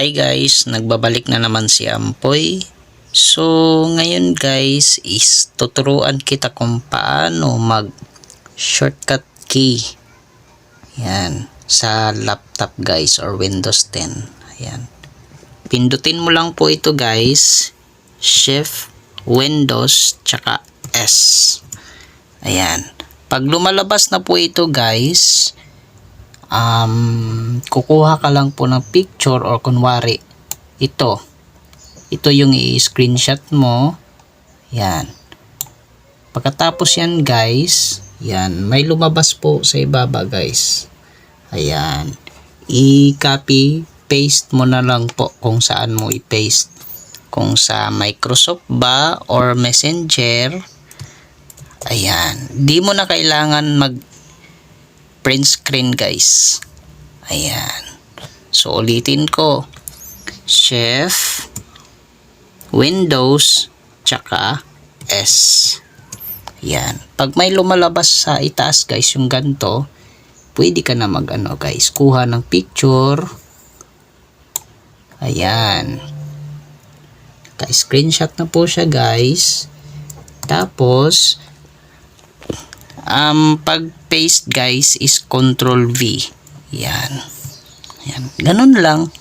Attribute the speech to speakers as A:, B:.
A: Hi guys, nagbabalik na naman si Ampoy. So, ngayon guys is tuturuan kita kung paano mag shortcut key. Yan, sa laptop guys or Windows 10. Ayan. Pindutin mo lang po ito guys. Shift, Windows, tsaka S. Ayan. Pag lumalabas na po ito guys, kukuha ka lang po ng picture or kunwari ito yung i-screenshot mo. Yan, pagkatapos yan guys, yan, may lumabas po sa ibaba guys. Ayan, i-copy paste mo na lang po kung saan mo i-paste, kung sa Microsoft ba or Messenger. Ayan, di mo na kailangan mag print screen guys. Ayan. So ulitin ko. Shift, Windows, tsaka S. Ayan. Pag may lumalabas sa itaas guys yung ganito, pwede ka na mag guys, kuha ng picture. Ayan. Ka-screenshot na po siya guys. Tapos pag paste guys is Control V. Yan. Yan. Ganun lang.